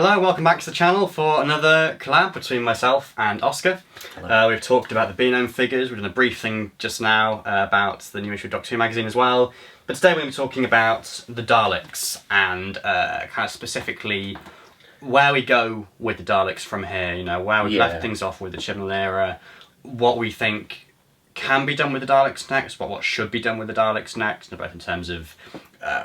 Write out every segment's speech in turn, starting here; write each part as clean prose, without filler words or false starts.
Hello, welcome back to the channel for another collab between myself and Oscar. We've talked about the Benome figures, we've done a brief thing just now about the new issue of Doctor Who magazine as well. But today we're going to be talking about the Daleks and kind of specifically where we go with the Daleks from here, you know, where we've left things off with the Chibnall era, what we think can be done with the Daleks next, what should be done with the Daleks next, both in terms of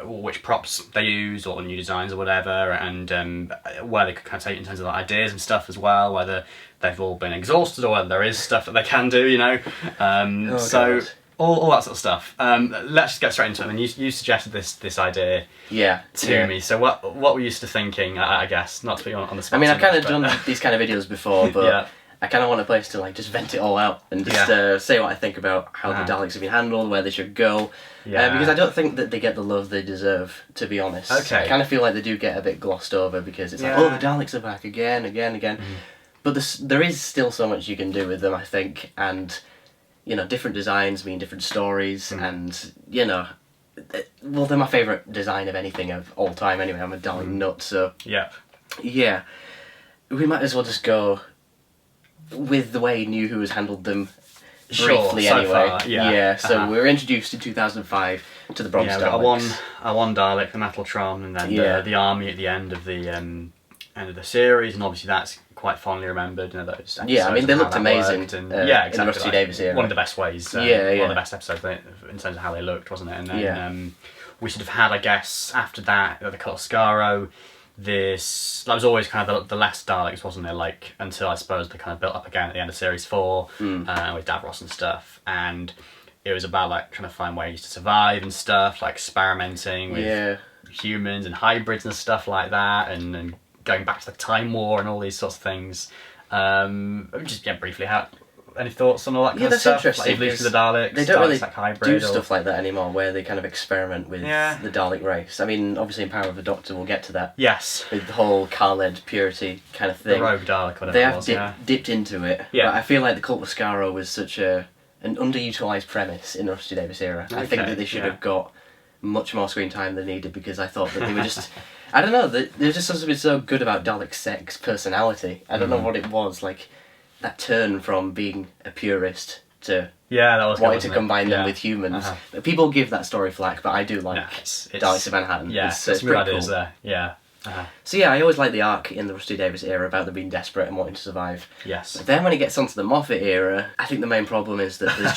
which props they use or new designs or whatever, and where they could kind of take in terms of like, ideas and stuff as well, whether they've all been exhausted or whether there is stuff that they can do, you know. So all that sort of stuff. Let's just get straight into it. I mean, you suggested this idea to me. So what were you used to thinking? I guess not to be on the spot. I mean, I've kind of done these kind of videos before, but I kind of want a place to like just vent it all out and just say what I think about how the Daleks have been handled, where they should go. Because I don't think that they get the love they deserve, to be honest. I kind of feel like they do get a bit glossed over because it's like, oh, the Daleks are back again. But there is still so much you can do with them, I think, and you know, different designs mean different stories, and you know, well, they're my favourite design of anything of all time anyway. I'm a Dalek nut, so yeah, we might as well just go with the way New Who has handled them briefly anyway. So we were introduced in 2005 to the Bronze Daleks. One Dalek, the Metaltron, and then the army at the end of the series, and obviously that's quite fondly remembered. You know, those I mean, they looked amazing. In the Rusty Davies era. One of the best ways. One of the best episodes in terms of how they looked, wasn't it? And then we sort of had, I guess, after that, the Cult of Skaro. That was always kind of the last Daleks, wasn't it? Like, until I suppose they kind of built up again at the end of series 4 with Davros and stuff, and it was about like trying to find ways to survive and stuff, like experimenting with humans and hybrids and stuff like that, and going back to the Time War and all these sorts of things. Just briefly, any thoughts on all that kind of stuff? Interesting. Like evolution of the Daleks, they don't really like hybrid do stuff like that anymore, where they kind of experiment with the Dalek race. I mean, obviously in Power of the Doctor we'll get to that. Yes. With the whole Khaled purity kind of thing. The Rogue Dalek, whatever they it have was, dipped into it. But I feel like the Cult of Skaro was such an underutilised premise in the Rusty Davies era. I think that they should have got much more screen time than needed, because I thought that they were just... I don't know, there's just something so good about Dalek sex personality. I don't know what it was, like that turn from being a purist to that was wanting to combine them with humans. People give that story flack, but I do like Daleks of Manhattan. It's pretty cool. There. So I always like the arc in the Rusty Davies era about them being desperate and wanting to survive. Yes. But then when it gets onto the Moffat era, I think the main problem is that there's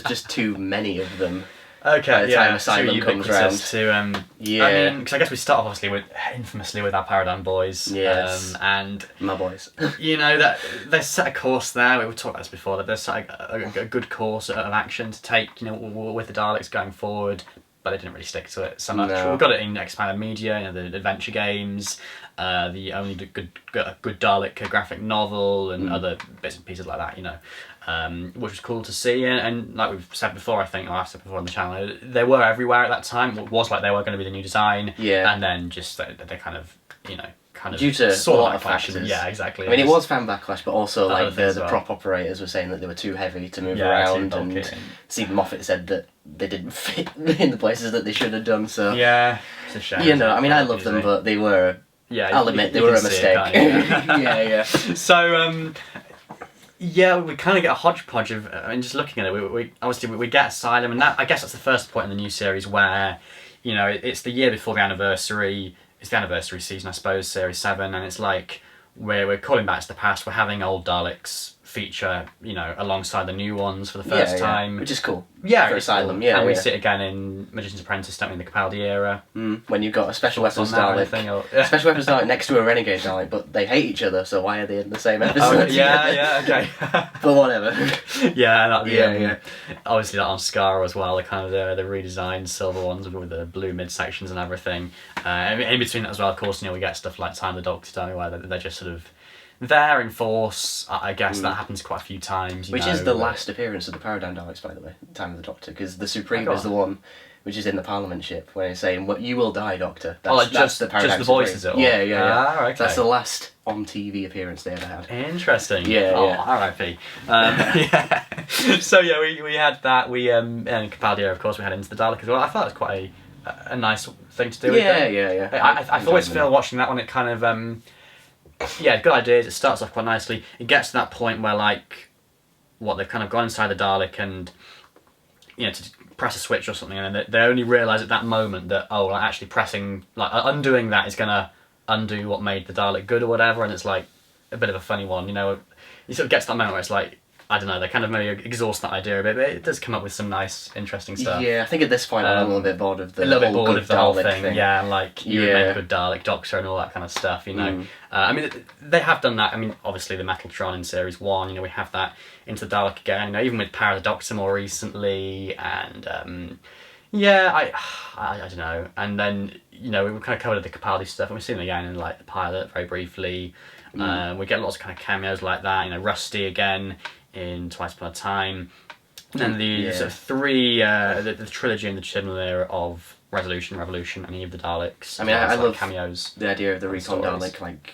just too many of them. By the time Asylum comes round. I mean, because I guess we start off obviously infamously with our Paradigm Boys. Yes. And my boys. You know, that they've set a course there. We talked about this before. That they've set a good course of action to take, you know, with the Daleks going forward. But they didn't really stick to it so much. No. We've got it in expanded media, you know, the adventure games, the only good Dalek graphic novel, and other bits and pieces like that, you know, which was cool to see. And like we've said before, I think, or I've said before on the channel, they were everywhere at that time. It was like they were going to be the new design, and then just they kind of, you know, due to a lot of factors. Yeah, exactly. I mean, it was fan backlash, but also like the prop operators were saying that they were too heavy to move around, and Stephen Moffat said that they didn't fit in the places that they should have done. So it's a shame. You know, I mean, I love them, but they were. I'll admit they were a mistake. So we kind of get a hodgepodge of. I mean, just looking at it, we obviously we get Asylum, and that, I guess that's the first point in the new series where, you know, it's the year before the anniversary. It's the anniversary season, I suppose, Series 7, and it's like we're calling back to the past. We're having old Daleks feature, you know, alongside the new ones for the first time. Which is cool. For Asylum, cool. And we see it again in Magician's Apprentice, don't we, in the Capaldi era. When you've got a Special Weapons Dalek. Special Weapons Dalek next to a Renegade Dalek, but they hate each other, so why are they in the same episode? Okay. But whatever. Obviously that on Skaro as well, the kind of the redesigned silver ones with the blue midsections and everything. In between that as well, of course, you know, we get stuff like Time of the Doctor, where they're just sort of there in force. I guess that happens quite a few times. Which is the last appearance of the Paradigm Daleks, by the way, Time of the Doctor, because the Supreme is the one which is in the Parliament ship, where he's saying, "What, you will die, Doctor." That's the Paradigm. Just the voice, is it? Okay. That's the last on TV appearance they ever had. Interesting. R.I.P. So we had that. And Capaldi, of course, we had Into the Dalek as well. I thought it was quite a nice thing to do. I always feel watching that one, it kind of yeah, good ideas. It starts off quite nicely. It gets to that point where like, they've kind of gone inside the Dalek and, to press a switch or something, and they only realise at that moment that actually pressing, like undoing that is gonna undo what made the Dalek good or whatever, and it's like a bit of a funny one, You sort of get to that moment where it's like, I don't know, they kind of maybe exhaust that idea a bit, but it does come up with some nice, interesting stuff. Yeah, I think at this point I'm a little bit bored of the whole thing. Yeah, and like you would make a good Dalek Doctor and all that kind of stuff, I mean, they have done that. I mean, obviously the Metaltron in Series 1, we have that into the Dalek again, even with Power of the Doctor more recently, and I don't know. And then, we kind of covered the Capaldi stuff, and we've seen it again in like the pilot very briefly. We get lots of kind of cameos like that, Rusty again in Twice Upon a Time. And then the sort of three, the trilogy in the Chibnall era of Resolution, Revolution, and Eve the Daleks. I mean, I love cameos. The idea of the Recon Dalek, like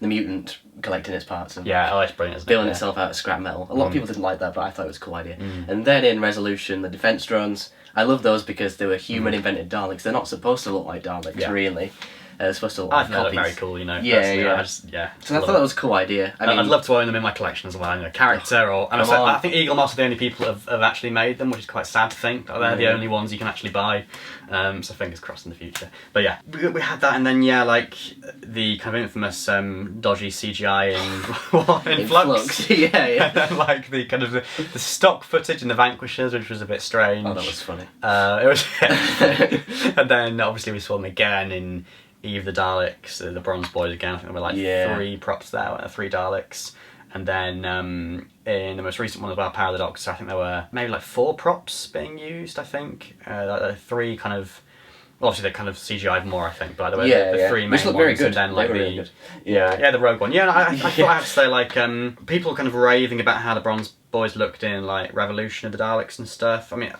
the mutant collecting its parts and it's brilliant, isn't it? building itself out of scrap metal. A lot of people didn't like that, but I thought it was a cool idea. And then in Resolution, the defense drones, I love those because they were human invented Daleks. They're not supposed to look like Daleks, really. They're supposed to look like copies. Very cool, Yeah. So I thought that was a cool idea. I mean, I'd love to own them in my collection as well. Character or I think Eagle Moss are the only people that have actually made them, which is quite sad to think. They're the only ones you can actually buy. So fingers crossed in the future. But yeah, we had that, and then like the kind of infamous dodgy CGI in Flux. Yeah. Like the kind of the stock footage in the Vanquishers, which was a bit strange. Oh, that was funny. It was, and then obviously we saw them again in Eve the Daleks, the Bronze Boys again. I think there were like 3 props there, 3 Daleks. And then in the most recent one as well, Power of the Doctor, I think there were maybe like 4 props being used, I think. 3 kind of, obviously they kind of CGI'd more, I think, but there were the 3 main which looked ones. very good. And then like really good. the Rogue one. Yeah, I thought I had to say, like, people kind of raving about how the Bronze Boys looked in like Revolution of the Daleks and stuff. I mean,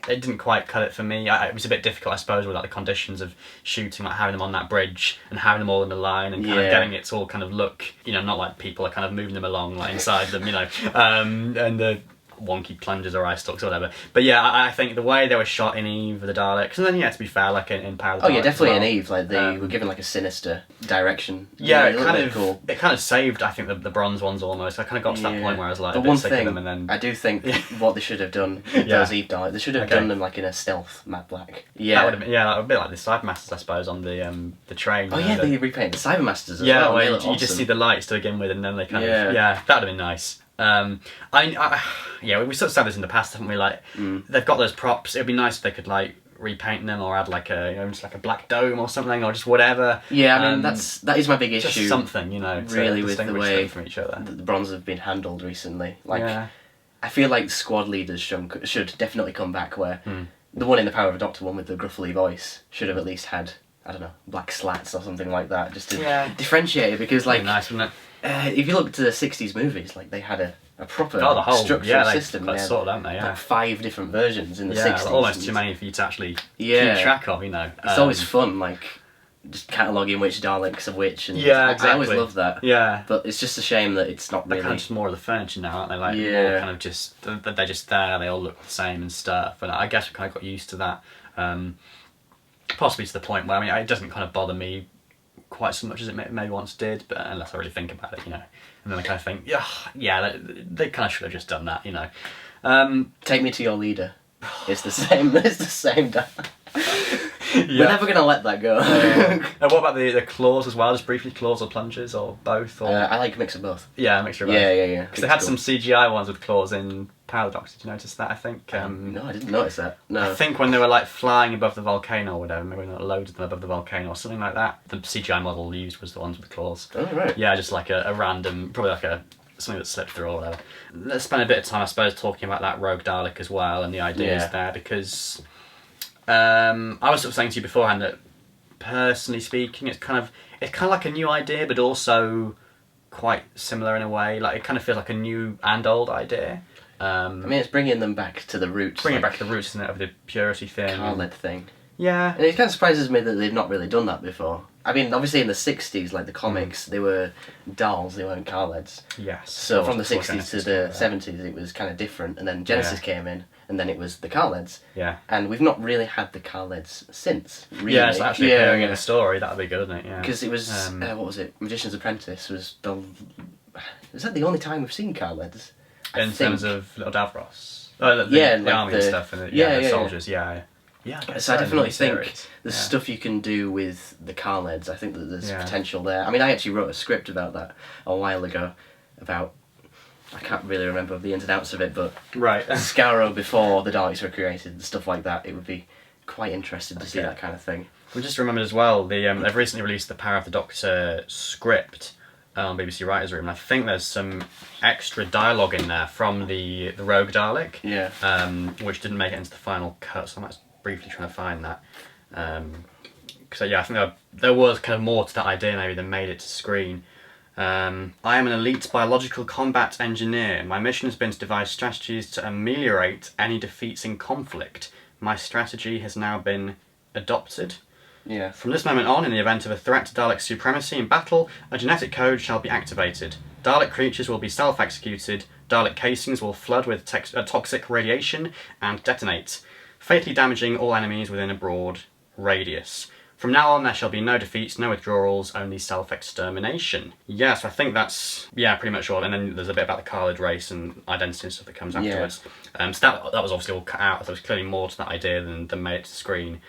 it didn't quite cut it for me. It was a bit difficult, I suppose, with like the conditions of shooting, like having them on that bridge and having them all in a line and kind of getting it to all kind of look, not like people are kind of moving them along like inside them, and the wonky plungers or eye stalks or whatever. But yeah, I think the way they were shot in Eve of the Daleks, and then to be fair, like in Power of the Daleks. Oh yeah, definitely in Eve. Like they were given like a sinister direction. Yeah, it kind of saved, I think, the bronze ones almost. I kind of got to that point where I was like, but a bit sick of them, and then I do think what they should have done with those Eve Daleks, they should have done them like in a stealth matte black. Yeah, that would have been, that would be like the Cybermasters, I suppose, on the train. Oh yeah, they repainted the Cybermasters as well. Yeah, where you just see the lights to begin with, and then they kind of that would have been nice. We sort of said this in the past, haven't we? Like, they've got those props. It'd be nice if they could like repaint them or add like a just like a black dome or something, or just whatever. Yeah, I mean that is my big issue. Just something, really, with the way from each other the bronze have been handled recently. Like, I feel like squad leaders should definitely come back. Where the one in the Power of a Doctor one with the gruffly voice should have at least had, I don't know, black slats or something like that, just to differentiate it, because like nice, wouldn't it? If you look to the 60s movies, like they had a proper structural system. They sort of, don't they? Yeah. Like 5 different versions in the 60s. Almost too many for you to actually keep track of, It's always fun, like just cataloguing which Daleks are which. And exactly. I always love that. Yeah. But it's just a shame that it's not really... They're kind of just more of the furniture now, aren't they? Like, more kind of just... They're just there, they all look the same and stuff. And I guess we kind of got used to that. Possibly to the point where, it doesn't kind of bother me quite so much as it maybe once did, but unless I really think about it, and then I kind of think, they kind of should have just done that, Take Me to Your Leader. It's the same. It's the same. We're never gonna let that go. And what about the claws as well? Just briefly, claws or plungers or both? Or I like a mix of both. Yeah, a mixture of both. Yeah. Because they had some CGI ones with claws in Power of the Doctor. Did you notice that? I think. No, I didn't notice that. No. I think when they were like flying above the volcano or whatever, maybe they loaded them above the volcano or something like that. The CGI model used was the ones with claws. Oh right. Yeah, just like a random, probably like something that slipped through or whatever. Let's spend a bit of time, I suppose, talking about that Rogue Dalek as well and the ideas there, because I was sort of saying to you beforehand that personally speaking, it's kind of like a new idea, but also quite similar in a way. Like, it kind of feels like a new and old idea. It's bringing them back to the roots. Bringing it back to the roots, isn't it, of the purity thing. Khaled thing. Yeah. And it kind of surprises me that they've not really done that before. I mean, obviously in the 60s, like the comics, they were dolls, they weren't Carleds. Yes. So from the 60s to the 70s, it was kind of different. And then Genesis came in, and then it was the Carleds. Yeah. And we've not really had the Carleds since, really. Yeah, it's actually appearing in a story, that'd be good, wouldn't it? Yeah. Because it was, what was it? Magician's Apprentice was the... Is that the only time we've seen Carleds? In terms of Little Davros? The army and stuff, and the soldiers, yeah. Yeah, so I definitely think the stuff you can do with the Carleds, I think that there's potential there. I mean, I actually wrote a script about that a while ago, about, I can't really remember the ins and outs of it, but Scarrow before the Daleks were created, and stuff like that, it would be quite interesting to see that kind of thing. We just remembered as well, they've recently released the Power of the Doctor script on BBC Writers' Room, and I think there's some extra dialogue in there from the Rogue Dalek, which didn't make it into the final cut, so I might briefly trying to find that. Because I think there was kind of more to that idea maybe than made it to screen. I am an elite biological combat engineer. My mission has been to devise strategies to ameliorate any defeats in conflict. My strategy has now been adopted. Yeah. From this moment on, in the event of a threat to Dalek supremacy in battle, a genetic code shall be activated. Dalek creatures will be self-executed. Dalek casings will flood with toxic radiation and detonate, fatally damaging all enemies within a broad radius. From now on, there shall be no defeats, no withdrawals, only self-extermination. Yeah, so I think that's, pretty much all. And then there's a bit about the Carlid race and identity and stuff that comes afterwards. So that was obviously all cut out. So there was clearly more to that idea than made it to screen.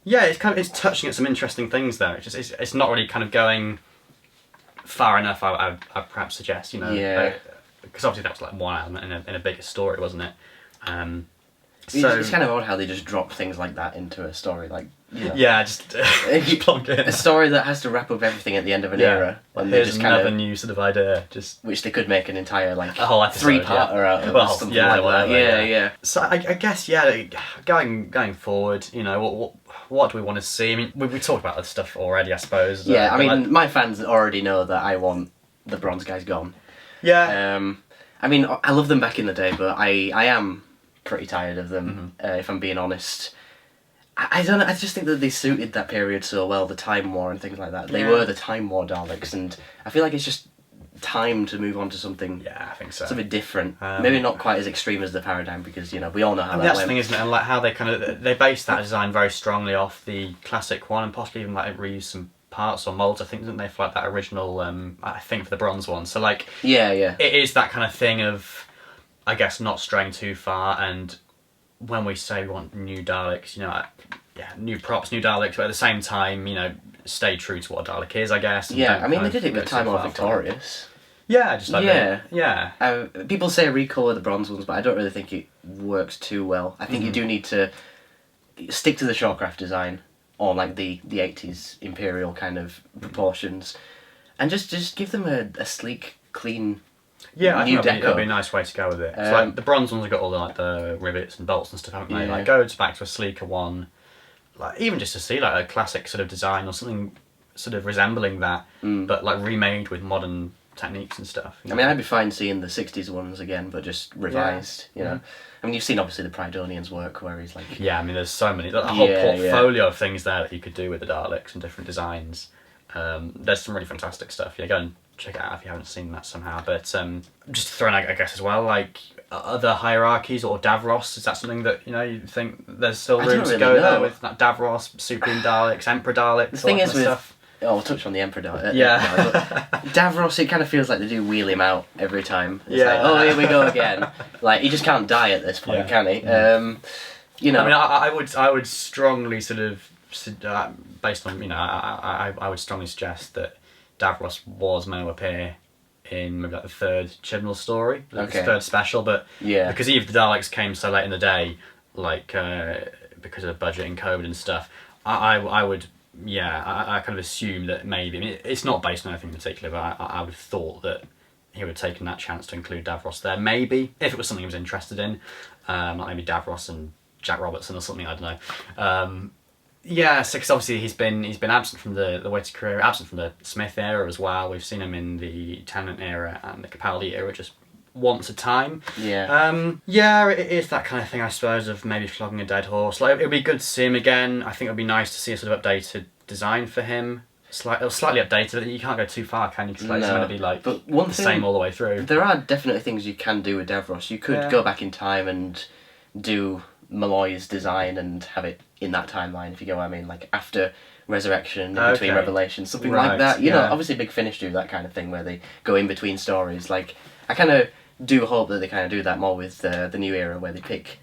It's touching at some interesting things though. It's not really kind of going far enough, I perhaps suggest, you know. Yeah. Because obviously that was like one element in a bigger story, wasn't it? It's kind of odd how they just drop things like that into a story, like, you know. Yeah, just plonk it in. A story that has to wrap up everything at the end of an era. When Here's just another new sort of idea, which they could make an entire, like, a whole episode, 3-parter out of, something like that. Yeah. So I guess, going forward, you know, what do we want to see? I mean, we talked about this stuff already, I suppose. Yeah, I mean, my fans already know that I want the Bronze guys gone. Yeah. I mean, I love them back in the day, but I am pretty tired of them, if I'm being honest. I don't know, I just think that they suited that period so well, the Time War and things like that. They were the Time War Daleks, and I feel like it's just time to move on to something. Yeah, I think so. Something different. Maybe not quite as extreme as the Paradigm, because, you know, we all know how that that's went. the thing, isn't it? And like how they based that design very strongly off the classic one, and possibly even like reused some parts or molds, I think, didn't they, for like that original, I think for the bronze one. So like, it is that kind of thing of, I guess, not straying too far. And when we say we want new Daleks, you know, new props, new Daleks, but at the same time, you know, stay true to what a Dalek is, I guess. Yeah, I mean, they did it with Time War Victorious. Yeah, just like people say recolour the bronze ones, but I don't really think it works too well. I think you do need to stick to the Shawcraft design, or like the 80s Imperial kind of proportions, and just give them a sleek, clean. Yeah, I think that'd be a nice way to go with it. So like the bronze ones have got all the rivets and bolts and stuff, haven't they? Like go back to a sleeker one, like even just to see like a classic sort of design or something sort of resembling that, but like remade with modern techniques and stuff. I mean, I'd be fine seeing the 60s ones again, but just revised, you know. I mean, you've seen obviously the Prydonian's work where he's like... Yeah, I mean, there's so many, a whole portfolio of things there that you could do with the Daleks and different designs. There's some really fantastic stuff. Yeah, go and check it out if you haven't seen that somehow. But just throwing, I guess, as well, like other hierarchies or Davros, is that something that, you know, you think there's still room to go there with that Davros, Supreme Daleks, Emperor Daleks, the thing is with stuff? We'll touch on the Emperor Dalek. Yeah. Davros, it kind of feels like they do wheel him out every time. It's like, oh, here we go again. Like, he just can't die at this point, can he? You know. I mean, I would strongly sort of, based on, you know, I would strongly suggest that Davros was meant to appear in maybe like the third Chibnall story, the third special, but because Eve of the Daleks came so late in the day, like because of budget and COVID and stuff, I would. Yeah, I kind of assume that maybe, I mean, it's not based on anything in particular, but I would have thought that he would have taken that chance to include Davros there. Maybe, if it was something he was interested in, like maybe Davros and Jack Robertson or something, I don't know. So because obviously he's been absent from the Whittaker era, absent from the Smith era as well. We've seen him in the Tennant era and the Capaldi era just once a time. It is that kind of thing, I suppose, of maybe flogging a dead horse. Like, it would be good to see him again. I think it would be nice to see a sort of updated design for him. Slightly updated. You can't go too far, can you? Because it's going to be like the same all the way through. There are definitely things you can do with Davros. You could go back in time and do Malloy's design and have it in that timeline, if you get what I mean, like after Resurrection, in between Revelations, something like that. You know, obviously Big Finish do that kind of thing where they go in between stories. Like, I kind of do hope that they kind of do that more with the new era, where they pick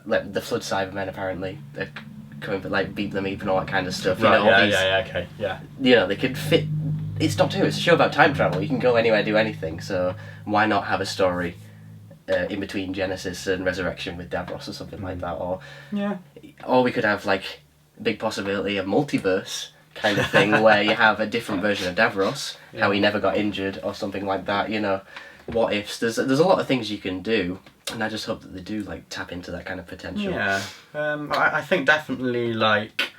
like the Flood Cybermen. Apparently, they're coming for like Beat Them Eep and all that kind of stuff. Right, you know, You know, they could fit. It's Doctor Who. It's a show about time travel. You can go anywhere, do anything. So why not have a story in between Genesis and Resurrection with Davros or something like that? Or we could have like big possibility of multiverse kind of thing where you have a different version of Davros, how he never got injured or something like that. You know, what ifs? There's a lot of things you can do. And I just hope that they do like tap into that kind of potential. Yeah, I think definitely like,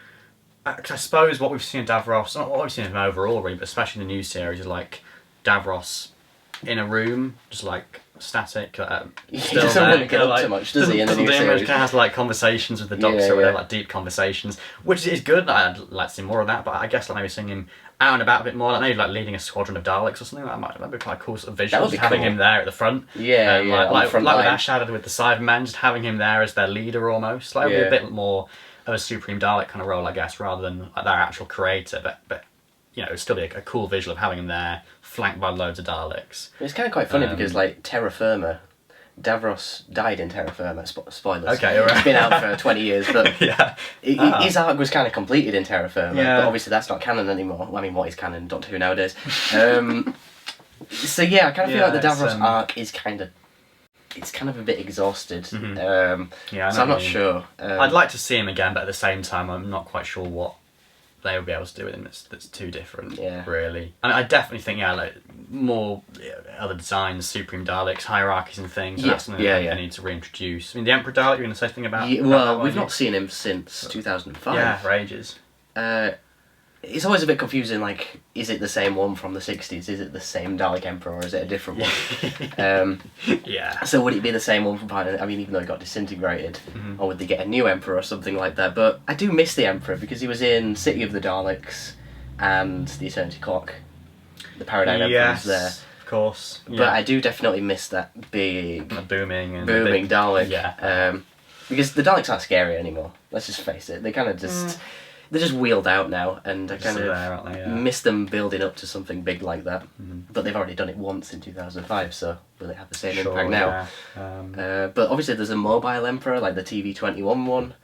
cause I suppose what we've seen in Davros, not what we've seen in him overall really, but especially in the new series, is like Davros in a room, just like static. He doesn't really get up too much, does he? In the new series, he kind of has like conversations with the Doctor, where they're like deep conversations, which is good. I'd like to see more of that, but I guess like maybe seeing him out and about a bit more, like maybe like leading a squadron of Daleks or something. That'd be quite a cool sort of visual, having him there at the front. Like with Ash added with the Cybermen, just having him there as their leader almost. Like a bit more of a Supreme Dalek kind of role, I guess, rather than like their actual creator. But you know, it'd still be a cool visual of having him there, flanked by loads of Daleks. It's kind of quite funny because like Terra Firma, Davros died in Terra Firma. Spoilers. Okay, alright. It's been out for 20 years, but his arc was kind of completed in Terra Firma. But obviously that's not canon anymore. I mean, what is canon? Doctor Who nowadays. So yeah, I kind of feel like the Davros arc is kind of a bit exhausted. So I'm not sure. I'd like to see him again, but at the same time, I'm not quite sure what they would be able to do with him that's too different, really. And I definitely think, like more other designs, Supreme Daleks, hierarchies and things. That's something they need to reintroduce. I mean, the Emperor Dalek, you're going to say something about? Well, we've not seen him since 2005. Yeah, for ages. It's always a bit confusing, like, is it the same one from the 60s? Is it the same Dalek Emperor, or is it a different one? So would it be the same one from I mean, even though he got disintegrated, or would they get a new Emperor or something like that? But I do miss the Emperor, because he was in City of the Daleks and the Eternity Clock. The Paradigm Emperor was there. Of course. But I do definitely miss that big... booming Dalek. Because the Daleks aren't scary anymore, let's just face it. They kind of just... They're just wheeled out now, and I kind of miss them building up to something big like that. But they've already done it once in 2005, so will it have the same impact now? But obviously there's a mobile Emperor, like the TV21 one.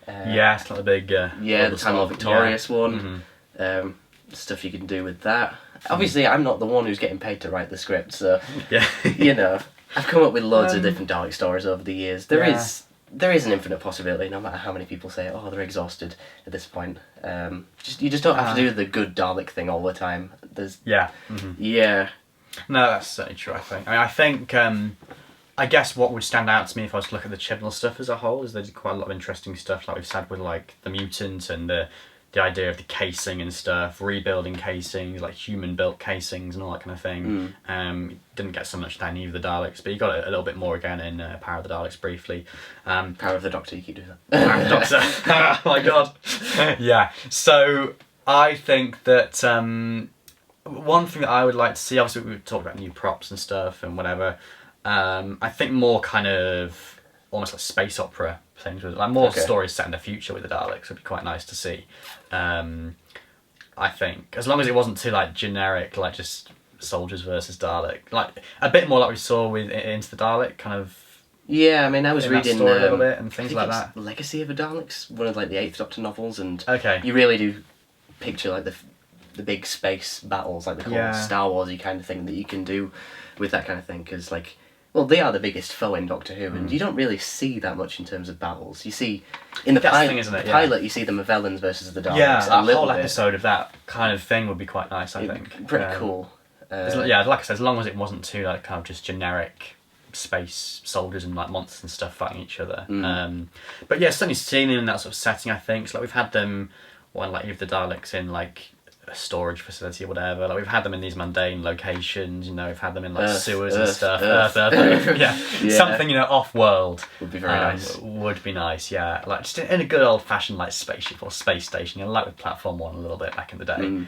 It's not a big... the Time of Victorious one. Stuff you can do with that. Obviously, I'm not the one who's getting paid to write the script, so, you know, I've come up with loads of different Dalek stories over the years. There is an infinite possibility, no matter how many people say, oh, they're exhausted at this point. You just don't have to do the good Dalek thing all the time. There's No, that's certainly true, I think. I think, I guess what would stand out to me if I was to look at the Chibnall stuff as a whole is there's quite a lot of interesting stuff, like we've said with like the mutant and the idea of the casing and stuff, rebuilding casings, like human-built casings and all that kind of thing. Didn't get so much down either of the Daleks, but you got it a little bit more again in Power of the Daleks briefly. Power of the Doctor, you keep doing that. Power of the Doctor. Oh my god. Yeah. So I think that one thing that I would like to see, obviously we've talked about new props and stuff and whatever, I think more kind of almost like space opera things, with like more stories set in the future with the Daleks would be quite nice to see. I think as long as it wasn't too like generic, like just soldiers versus Dalek, like a bit more like we saw with Into the Dalek, kind of. Yeah, I mean, I was reading a little bit and things like that. Legacy of the Daleks, one of like the 8th Doctor novels, and you really do picture like the big space battles, like the cool Star Warsy kind of thing that you can do with that kind of thing, because like. Well, they are the biggest foe in Doctor Who, and you don't really see that much in terms of battles. You see, in the pilot, you see the Mavellans versus the Daleks. Yeah, a whole episode of that kind of thing would be quite nice, I think. Pretty cool. Like I said, as long as it wasn't too like kind of just generic space soldiers and like monsters and stuff fighting each other. But yeah, certainly seeing them in that sort of setting, I think. So like we've had them, like Eve of the Daleks in like a storage facility or whatever. Like we've had them in these mundane locations, we've had them in like sewers and stuff. Earth. Yeah. Something off world would be very nice. Would be nice, yeah. Like just in a good old fashioned like spaceship or space station, like with Platform 1 a little bit back in the day.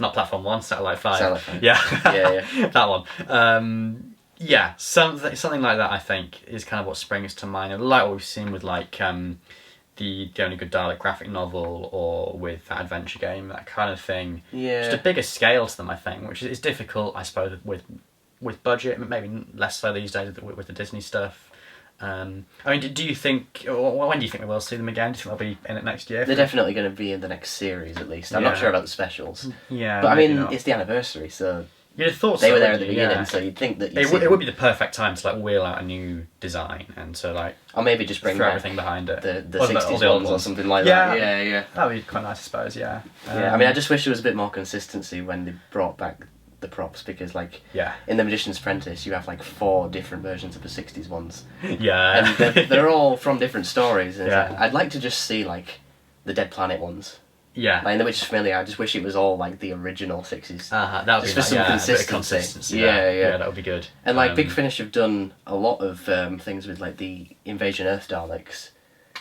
Not Platform 1, Satellite 5. Satellite 5. Yeah, that one. Yeah, something like that I think is kind of what springs to mind. And like what we've seen with like the Only Good Dalek graphic novel or with that adventure game, that kind of thing. Yeah. Just a bigger scale to them, I think, which is difficult, I suppose, with budget, maybe less so these days with the Disney stuff. I mean, do you think, or when do you think we will see them again? Do you think they'll be in it next year? They're definitely going to be in the next series at least. I'm not sure about the specials. Yeah. But I mean, it's the anniversary, so you'd have thought they were there at the beginning, so you'd think that it would be the perfect time to like wheel out a new design and to like, or maybe just bring throw everything behind it, the 60s ones or something like that. Yeah. That'd be quite nice, I suppose. Yeah. I mean, I just wish there was a bit more consistency when they brought back the props, because like in The Magician's Apprentice you have like 4 different versions of the 60s ones, and they're all from different stories, and I'd like to just see like the Dead Planet ones, like in The Witch's Familiar. I just wish it was all like the original 60s, that would be just for nice. some consistency. Yeah, that would be good. And like Big Finish have done a lot of things with like the Invasion Earth Daleks.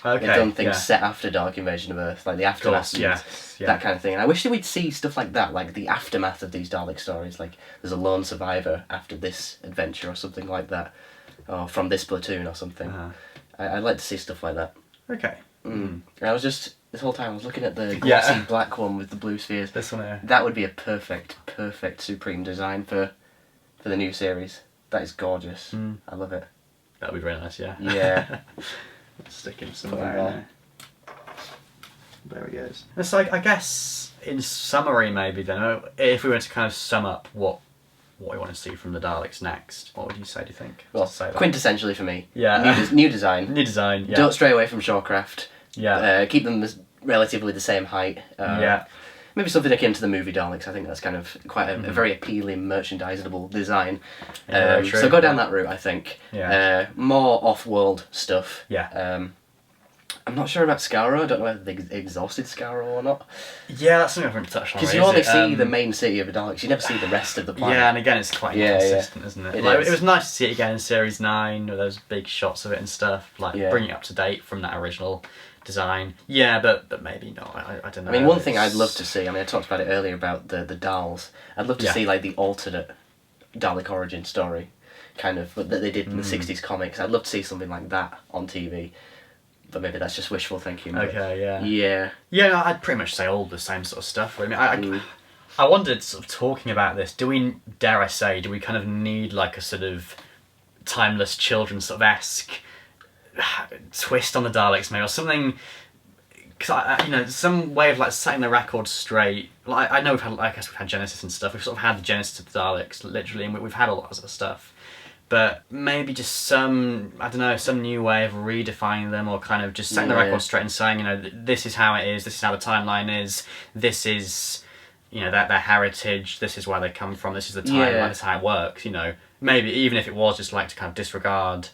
They've done things set after Dark Invasion of Earth, like the aftermath, that kind of thing. And I wish that we'd see stuff like that, like the aftermath of these Dalek stories. Like there's a lone survivor after this adventure or something like that, or from this platoon or something. I'd like to see stuff like that. Okay. And I was just, this whole time I was looking at the glossy black one with the blue spheres. This one here. That would be a perfect Supreme design for the new series. That is gorgeous. I love it. That would be very nice. Yeah. Stick him somewhere in there. There he goes. It's like, I guess, in summary maybe then, if we were to kind of sum up what we want to see from the Daleks next, what would you say, do you think? Well, quintessentially for me, new design. New design, yeah. Don't stray away from Shawcraft. Yeah. Keep them relatively the same height. Maybe something akin to the movie Daleks. I think that's kind of quite a very appealing, merchandisable design. So go down that route, I think. More off-world stuff. I'm not sure about Skaro. I don't know whether they exhausted Skaro or not. Yeah, that's something I've to touch on. Because you only see the main city of the Daleks. You never see the rest of the planet. Yeah, and again, it's quite inconsistent, isn't it? It was nice to see it again in Series 9, with those big shots of it and stuff. Like, bringing it up to date from that original design. Yeah, but maybe not. I don't know. I mean, one thing I'd love to see, I talked about it earlier about the Dals. I'd love to see like the alternate Dalek origin story, kind of, that they did in the 60s comics. I'd love to see something like that on TV. But maybe that's just wishful thinking. Yeah, no, I'd pretty much say all the same sort of stuff. I mean, I wondered, sort of talking about this, do we kind of need like a sort of timeless children's sort of esque twist on the Daleks, maybe, or something? Because some way of like setting the record straight. Like I know we've had Genesis and stuff. We've sort of had the Genesis of the Daleks literally, and we've had a lot of sort of stuff. But maybe just some new way of redefining them, or kind of just setting the record straight and saying, this is how it is, this is how the timeline is, this is, their heritage, this is where they come from, this is the timeline, this is how it works, Maybe even if it was just like to kind of disregard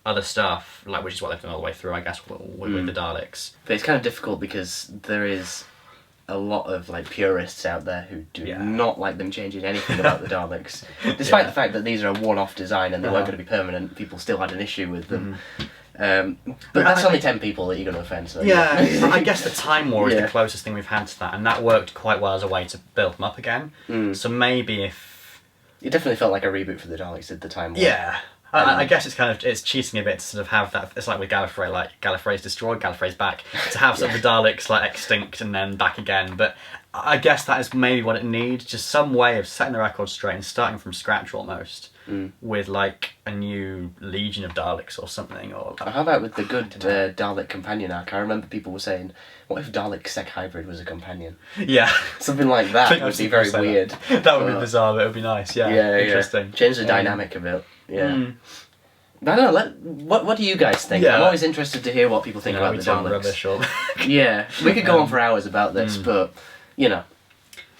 other stuff, like, which is what they've done all the way through, I guess, with the Daleks. But it's kind of difficult because there is a lot of like purists out there who do not like them changing anything about the Daleks, despite the fact that these are a one-off design and they weren't going to be permanent. People still had an issue with them. But that's only 10 people that you're going to offend. So I guess the Time War is the closest thing we've had to that, and that worked quite well as a way to build them up again. So maybe if it definitely felt like a reboot for the Daleks at the Time War. Yeah. I guess it's cheating a bit to sort of have that. It's like with Gallifrey, like Gallifrey's destroyed, Gallifrey's back. To have sort of the Daleks like extinct and then back again. But I guess that is maybe what it needs. Just some way of setting the record straight and starting from scratch almost, with like a new legion of Daleks or something. Or how about with the good Dalek companion arc? I remember people were saying, "What if Dalek Sec Hybrid was a companion?" Yeah, something like that would be very weird. That would be bizarre, but it would be nice. Yeah, interesting. Change the dynamic a bit. Yeah. But I don't know, what do you guys think? I'm always interested to hear what people think about the Daleks. Rubbish we could go on for hours about this, but, No,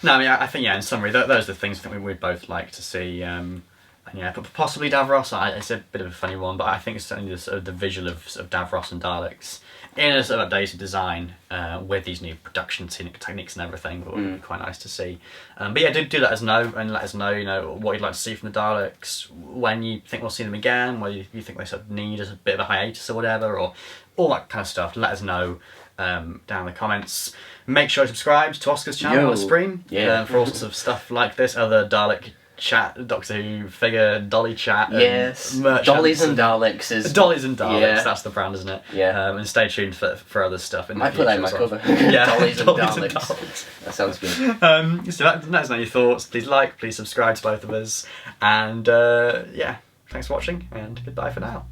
I mean, I think, in summary, those are the things I think we'd both like to see. yeah, but possibly Davros. It's a bit of a funny one, but I think it's certainly the visual of Davros and Daleks in a sort of updated design with these new production techniques and everything. It would be quite nice to see. But yeah, do let us know, and let us know, what you'd like to see from the Daleks, when you think we'll see them again, whether you think they sort of need a bit of a hiatus or whatever, or all that kind of stuff. Let us know down in the comments. Make sure to subscribe to Oscar's channel on Stream for all sorts of stuff like this, other Dalek chat, Doctor Who figure, Dolly chat, Dollies and Daleks is that's the brand, isn't it? And stay tuned for other stuff in the future. Put that in my cover. Dollies and Daleks. That sounds good. So let us know your thoughts. Please please subscribe to both of us, and yeah, thanks for watching, and goodbye for now.